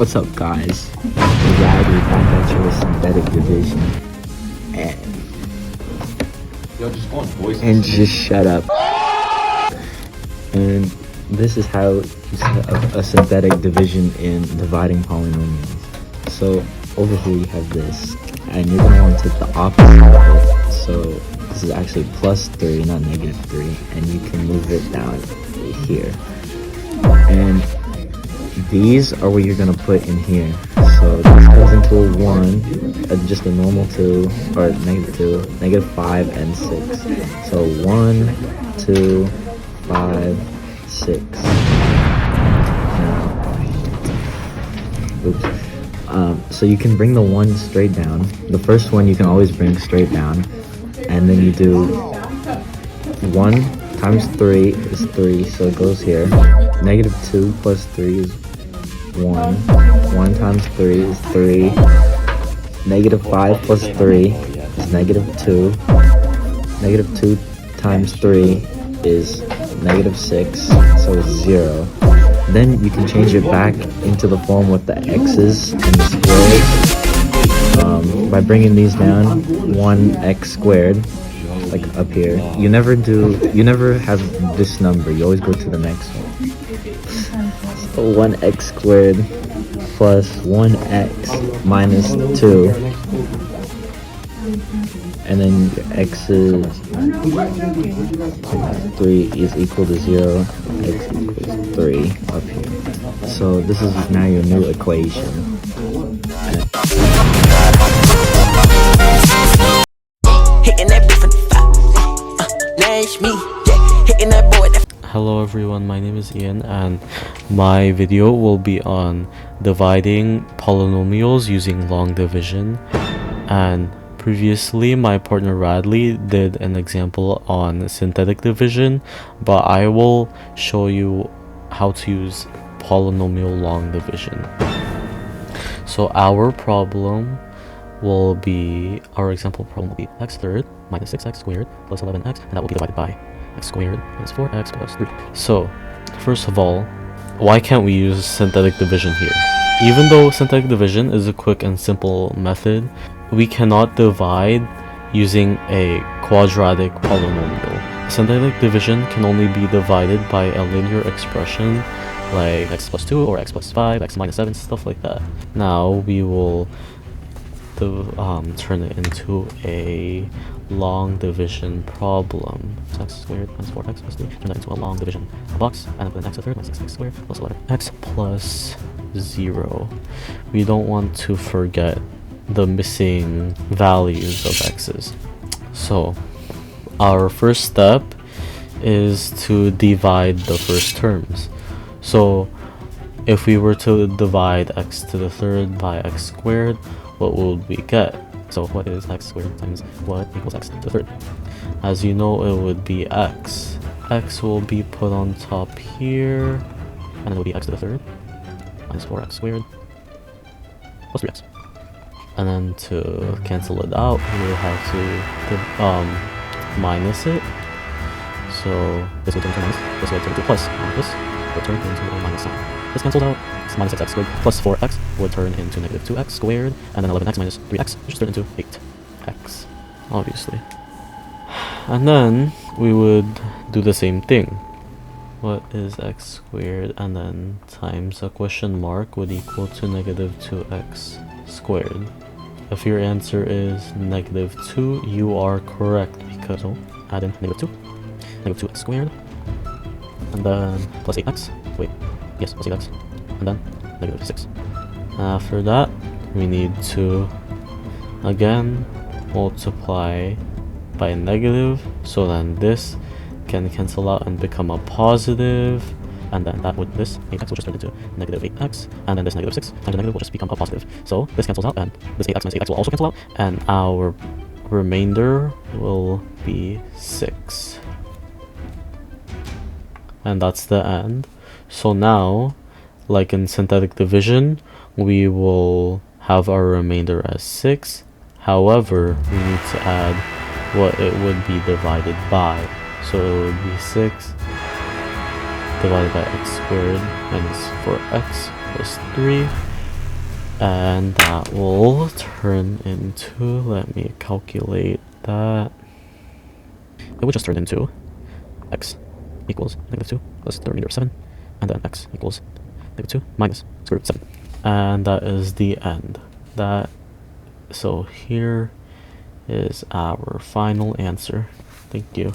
What's up, guys? Radley back at you with synthetic division. And just shut up. And this is how you set up a synthetic division in dividing polynomials. So over here you have this, and you're going to want to take the opposite of it. So this is actually plus 3, not negative 3, and you can move it down here. And these are what you're going to put in here. So this goes into a 1, just a normal 2, or negative 2, negative 5, and 6. So 1, 2, 5, 6. So you can bring the 1 straight down. The first one you can always bring straight down. And then you do 1 times 3 is 3, so it goes here. Negative 2 plus 3 is 1. 1 times 3 is 3. Negative 5 plus 3 is negative 2. Negative 2 times 3 is negative 6, so it's 0. Then you can change it back into the form with the x's and the squares by bringing these down. 1x squared, like up here. You never have this number. You always go to the next one. So 1x squared plus 1x minus 2, and then your x is 3 is equal to 0, x equals 3 up here. So this is now your new equation. Hello everyone, my name is Ian, and my video will be on dividing polynomials using long division. And previously my partner Radley did an example on synthetic division, but I will show you how to use polynomial long division. So our example problem will be x third minus 6x squared plus 11x, and that will be divided by x squared minus 4x plus 3. So first of all, why can't we use synthetic division here? Even though synthetic division is a quick and simple method, we cannot divide using a quadratic polynomial. Synthetic division can only be divided by a linear expression like x plus 2 or x plus 5, x minus 7, stuff like that. Now we will turn it into a long division problem. X squared minus 4x plus 3. Turn that into a long division box, and then put an x a third minus 6x squared plus 11x plus 0. We don't want to forget the missing values of x's. So our first step is to divide the first terms. So if we were to divide x to the third by x squared, what would we get? So what is x squared times what equals x to the third? As you know, it would be x. X will be put on top here, and it will be x to the third minus 4x squared plus 3x. And then to cancel it out, we will have to minus it. So this will turn into minus, this will turn into plus, and this will turn into a minus sign. This cancels out. Minus 6x squared plus 4x would turn into negative 2x squared, and then 11x minus 3x would just turn into 8x, obviously. And then we would do the same thing. What is x squared, and then times a question mark would equal to negative 2x squared. If your answer is negative 2, you are correct, because we'll add in negative 2x squared, and then plus 8x, plus 8x, and then negative 6. After that, we need to again multiply by negative, so then this can cancel out and become a positive, and then this 8x will just turn into negative 8x, and then this negative 6 times a negative will just become a positive. So this cancels out, and this 8x minus 8x will also cancel out, and our remainder will be 6. And that's the end. So now, like in synthetic division, we will have our remainder as 6. However, we need to add what it would be divided by. So it would be 6 divided by x squared minus 4x plus 3 And that will turn into, let me calculate that. It would just turn into x equals -2 plus the remainder of 7, and then x equals -2 minus square root 7. And that is the end. So here is our final answer. Thank you.